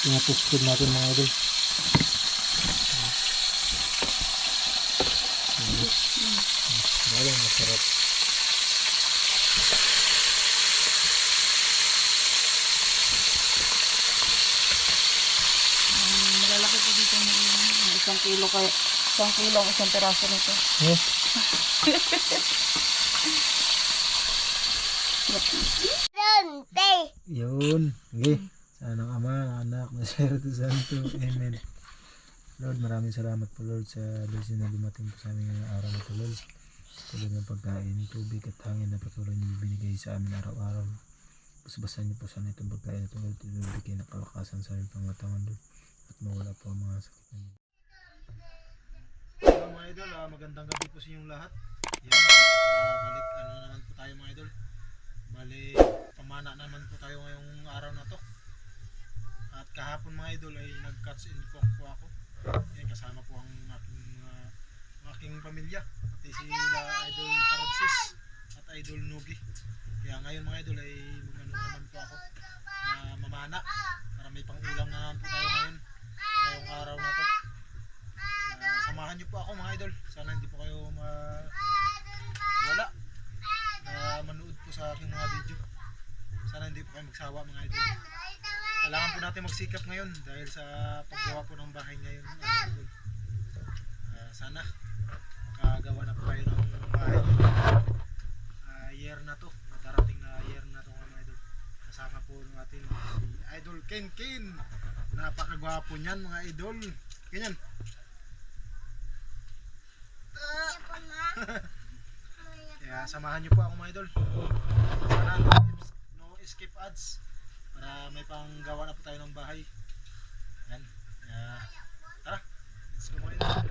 Pinatustud natin mga idol. Balang masarap. Malalaki po dito ng 1 kilo kaya 1 kilo ang isang peraso nito. Yes. Yun. Okay. Sana ang Ama, ang Anak, na Espiritu Santo. Amen. Lord, maraming salamat po Lord sa blessing na dumating po sa amin ngayong araw na po Lord. Tulad ng pagkain, tubig at hangin na patuloy niyo binigay sa amin araw-araw. Basbasan niyo po sana itong pagkain na ito Lord. Bigay ng kalakasan sa aming pangatawan Lord. At mawala po ang mga sakit na niyo. Hello mga idol, magandang gabi po sa inyong lahat. Yan, balik naman po tayo mga idol. Balik pamana naman po tayo ngayong araw na to. At kahapon mga idol ay nag-cuts and cook po ako. Yan, kasama po ang aking pamilya. Pati sila Idol Taradsis at Idol Nugi. Kaya ngayon mga idol ay naman po ako na mamana para may pang-ulam na naman po tayo ngayong araw na to. Samahan niyo po ako mga idol. Sana hindi po kayo wala na manood po sa aking mga video. Sana hindi po kayo magsawa mga idol. Kailangan po natin magsikap ngayon dahil sa paggawa po ng bahay ngayon. Sana makagawa na po tayo ng bahay year na to, darating na year na to mga idol. Kasama po natin si Idol Ken Ken. Napakagwapo niyan mga idol. Ganyan. Kaya samahan niyo po ako mga idol. Sana no skip ads para may panggawa na po tayo ng bahay. Yan. Tara, let's go mga idol.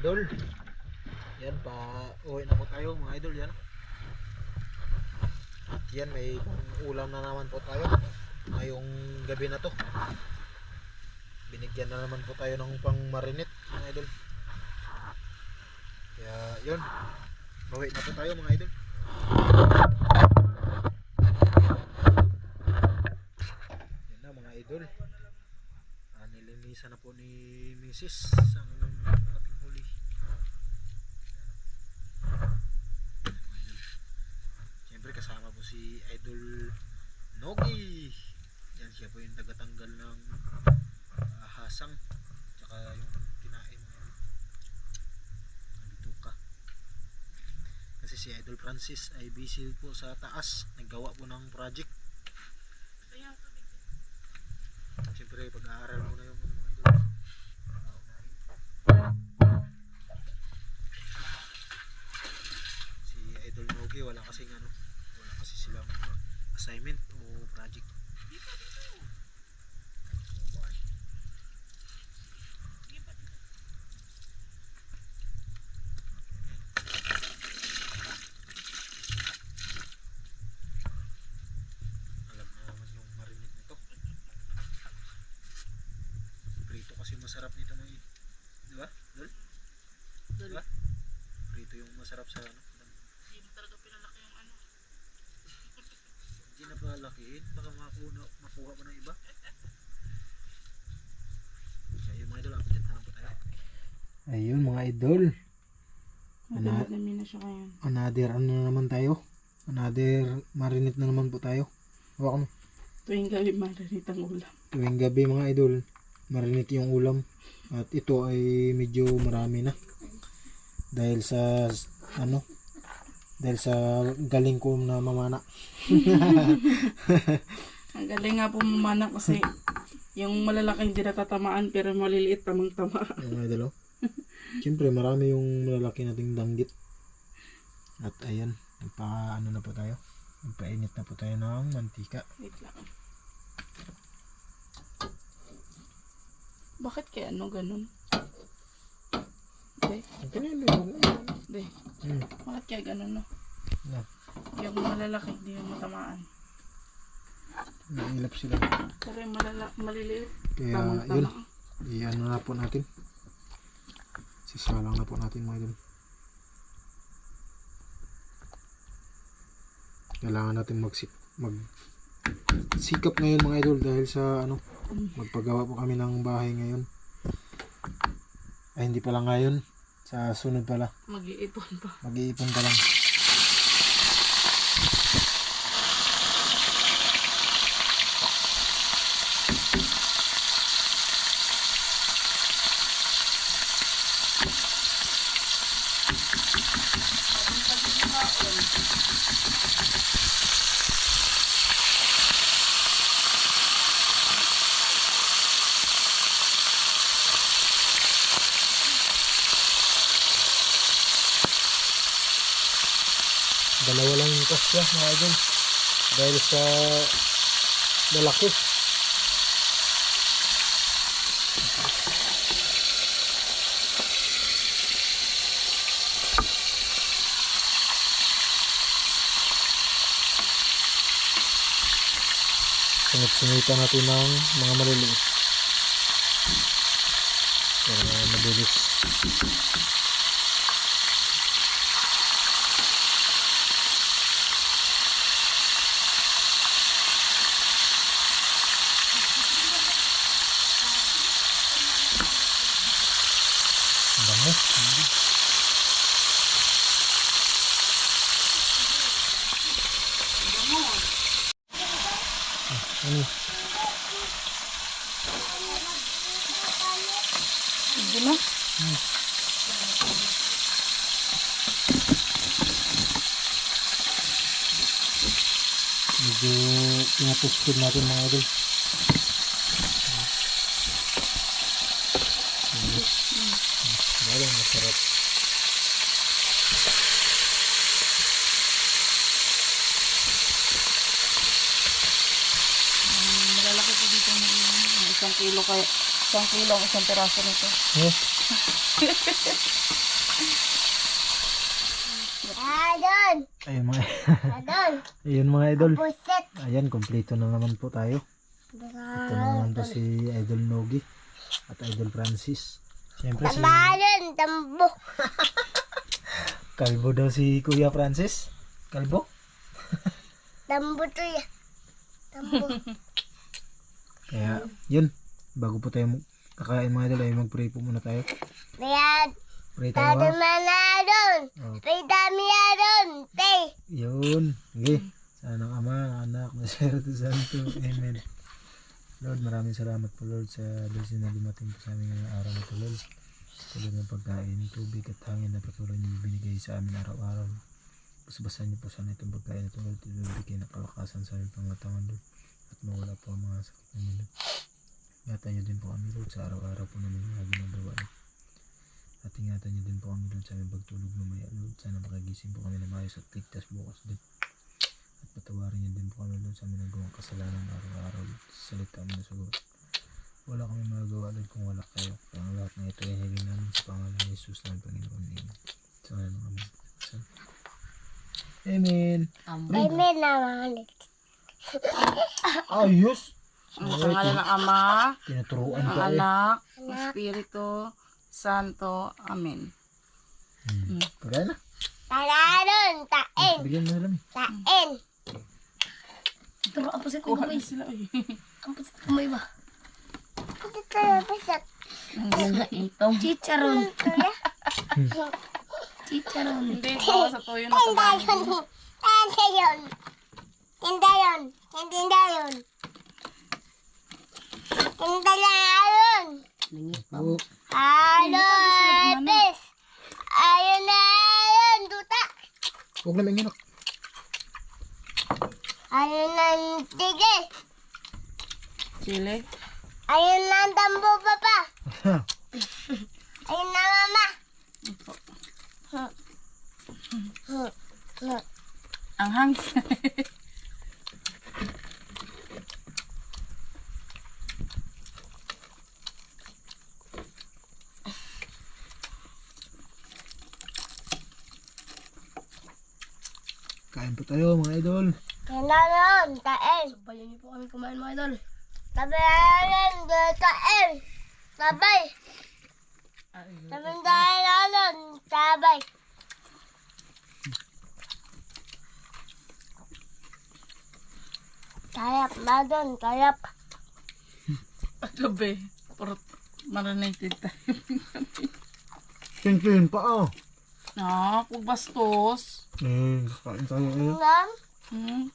idol. Yan pa, uwi na po tayo mga idol yan. Yan may ulam na naman po tayo ngayong gabi na to. Binigyan na naman po tayo ng pang marinate mga idol. Kaya yun, Bawi na po tayo mga idol. Yan na mga idol. Nilinisan na po ni Mrs. ang ating huli. Siyempre kasama po si Idol Nogi. Yan siya po yung tagatanggal ng hasang. Tsaka yung kinain ng bituka. Kasi si Idol Francis ay busy po sa taas. Naggawa po ng project. Siyempre pag-aaral muna yung mga idol. Si Idol Nogi wala kasi silang assignment o project. Alam na naman yung marinate nito. Prito kasi masarap nito mga idol. Di ba? Dol? Di ba? Prito yung masarap sa ano. Hindi talaga pinalaki yung ano. Hindi na palakiin. Baka makuha mo ng iba. Kaya yung mga idol, update na lang po tayo. Ayun mga idol. Madami na siya ngayon. Another ano na naman tayo. Another marinate na naman po tayo. Hawak mo. Tuwing gabi marinate ang ulam. Tuwing gabi mga idol, marinate yung ulam. At ito ay medyo marami na. Dahil sa galing ko na mamana. Ang galing nga po mamana kasi yung malalaki hindi natatamaan pero maliliit tamang tama. Yung mga idol, oh. Siyempre marami yung malalaki nating danggit. At ayan, nagpa-ano na po tayo. Nagpainit na po tayo ng mantika. Wait lang. Bakit kaya ano ganun? De, de. Bakit kaya ganun no? Na, Yung malalaki hindi yung matamaan. nailap sila. Pero yung maliliit Kaya tamang yun, tama. i-ano na po natin. Sisalang na po natin mga idol. Kailangan natin magsikap ngayon mga idol dahil sa magpagawa po kami ng bahay ngayon. Ay hindi pala ngayon, sa sunod pala. Mag-iipon pa. Mag-iipon pa lang. Dalawa lang yung kasya mga idol. Dahil sa lalaki. Sunod-sunitan natin ng mga maliliit. Para mabilis. Bango. Ano? Hindi na. Medyo pinatuspid natin mga idol. Malang masarap. Malalaki po dito ng 1 kilo kaya 1 kilo ang isang peraso nito. Oh, Adon! ayun mga Adon! ayun mga idol. Puset! Ayan, kompleto na naman po tayo. Ito na naman po si Idol Nogi at Idol Francis. Siyempre si Tamalan! Tambo! Kalbo daw si Kuya Francis. Kalbo? Tambo to ya. Tambo. Kaya, yun. Bago po tayo kakain mga idol, ay mag-pray po muna tayo. Lihat. Pray tayo Tado ha. manadon. Oh, Pidami adon. Te. yun. Sige. Sa ng Ama, ng Anak, ng Espiritu Santo. Amen. Lord, maraming salamat po Lord sa blessing na dumating po sa amin ngayong araw na po Lord. Tulad ng pagkain, tubig at hangin na patuloy niyo binigay sa amin araw-araw. Basabasan niyo po sana itong pagkain na ito Lord. Bigay ng kalakasan sa aming pangatawan Lord. At mawala po ang mga sakit namin Lord. Ingatan niyo din po kami Lord sa araw-araw po namin mga ginagawa Lord. At ingatan niyo din po kami Lord sa aming pagtulog mamaya Lord. Sana makagising po kami na maayos at ligtas bukas Lord. At patawarin niyo din po kami Lord sa aming nagawang kasalanan araw-araw Lord. Sa salita mo na sagot. Wala kami magagawa Lord kung wala kayo. Kaya ang lahat na ito ay hiling namin sa pangalan ni Jesus ng Panginoon. Amen. Sa ngalan ng Ama. Amen. Amen naman. Ayos! Sa ngalan ng Ama, Tinuturuan ng pa eh. Anak, ng Espiritu Santo. Amen. Pagkain na. Taladon. Tain. Bigyan mo na lang. Tain. Ito ba? Ang pusit ko Kuha ba? na sila. Ang pusit ko ba? Ito tayo pasat. Chicharon. Ito ya. Chicharon. Hindi, bawa sa toyo na sa bahay. Tindayon. Tindayon. Tindayon. Tindayon. Oo. Alon. Pes. Ayun na yun. Duta. Huwag na may nginak. Ayun na tige. Chile. Ayun na ang tambo papa. Ayun na mama. Ang hang. Kain po tayo mga idol. Tindayon. Tain. Sabayan niyo po kami kumain mga idol. Tabayan. Tain. Tabay. Tabayan. Tabay. Kayap, madon, kayap. Gabi. Puro marinated tayo. Kin pa ah. Kung bastos. Kain tayo eh. Ngam, Hmm.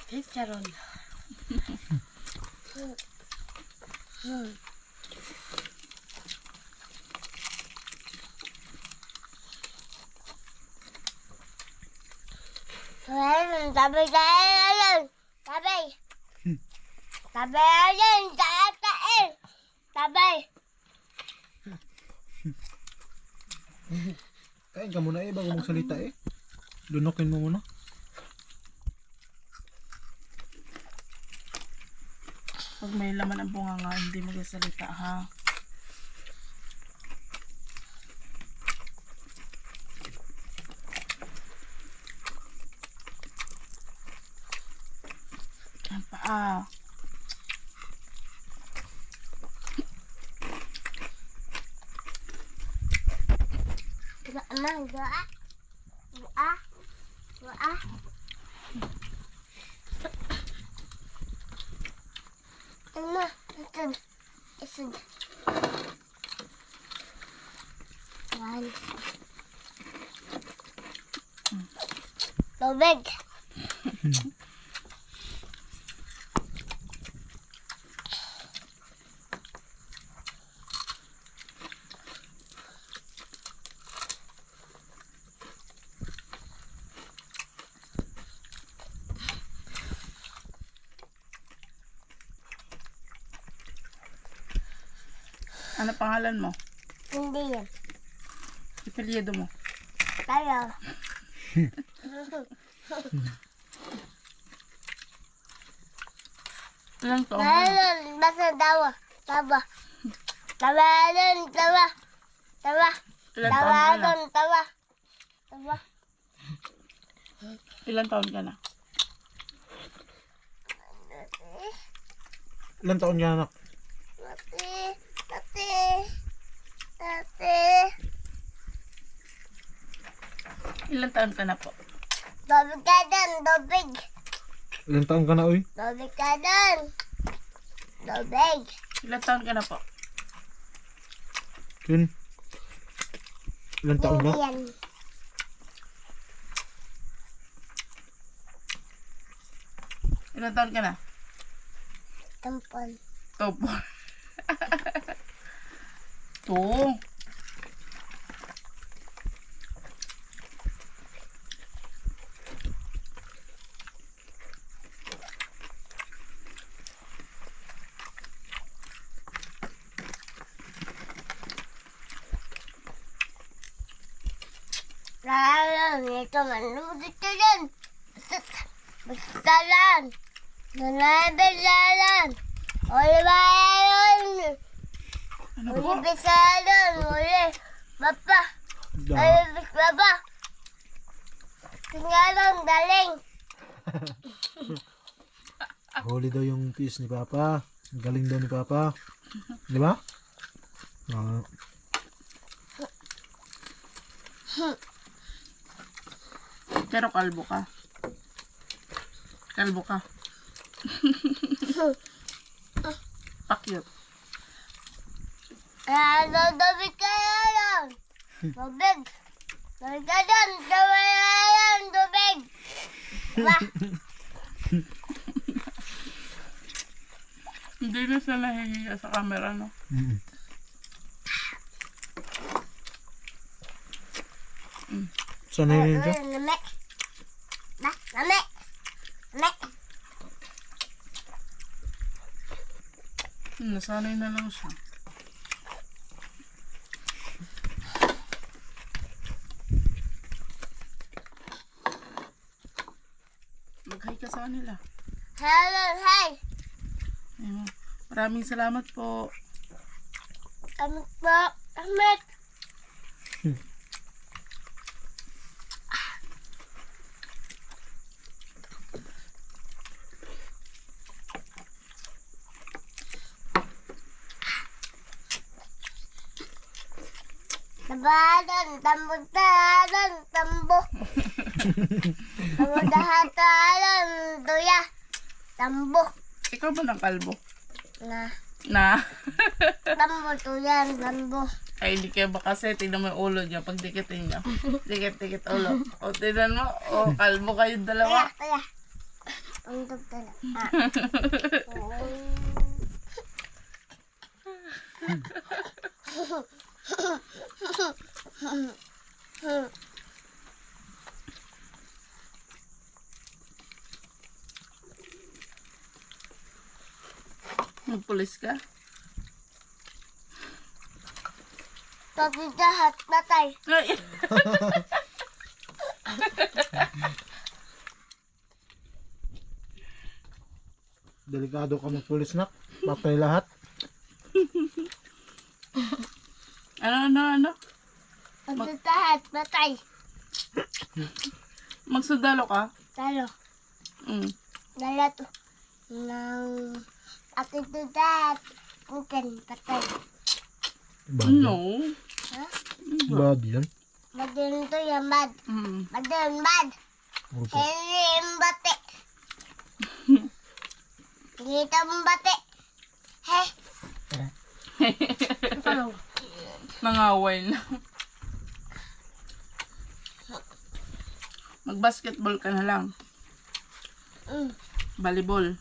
Chicharon. tabay tayo, tabay. Tabay ayun, tain. Tabay. Kain ka muna eh bago magsalita eh. Lunokin mo muna. Pag may laman ang bunga nga, hindi magsasalita ha. Ang paa. Emang doa. Doa. Doa. Emang itu. One. Tobek. Ano pangalan mo? Hindi yan. Apelyido mo. Tayo. Ilang taon ka na? Tayo. Basta tawa. Tawa. Tawa doon. Tawa. Tawa. Ilang Tawa taon ka na? doon. Tawa. Tawa. Ilang taon ka na? Ilan taon ka anak? Tati. Tati. Tati. Ilang taon ka na po? Dobig ka doon. Dobig. Ilan taon ka na uy? Dobig ka doon. Dobig. Ilang taon ka na po? Yun. Ilan taon ka? Yan. Ilang taon ka na? Tampon. Topo. To. Lalo, ito manunod ka dyan. Basta lang. Nanabisalan. Uli bayan. Ano Uli po? bisalan. Uli. Bapa. Uli bis baba. Singalong daling. Huli daw yung tiis ni Papa. Galing daw ni Papa. Di ba? Ah, Pero kalbo ka. Kalbo ka. Pakyut. Lalo, dobig ka yan. Dobig. Dobig ka dyan. Dobig ka yan. Dobig. Diba? Hindi na siya nahihiya sa camera, no? mm. Sanay rin ka? Lame. Na, lame. Lame. Nasanay na lang siya. Mag-hi ka sa kanila. Hello, hi. Ayun. Maraming salamat po. Amit po. Amit. Tabadan, tambo tadan, tambo. Tambo dahatalan, tuya. Tambo. Ikaw ba ng kalbo? Na, Na? tambo tuya, tambo. Ay, hindi kayo ba kasi tignan mo yung ulo niya pag dikitin niya. Dikit-dikit ulo. O, tignan mo. O, kalbo kayong Tuya, dalawa. tuya. Untuk tala. Magpulis ka? Tapi jahat, patay. Ay! Delikado ka magpulis nak. Patay lahat. Ano? Tapi jahat, patay. Magsundalo ka? Talo. Mm. Dala to. Nang akin to jahat. Kukan, patay. Bad yan. No. Ha? Bad yan. Madun to yung bad. Mm. Madun, bad. Opo. Henry Mbate. Dito Mbate. He. Ano? Nangaway na. Mag-basketball ka na lang. Mm. Volleyball.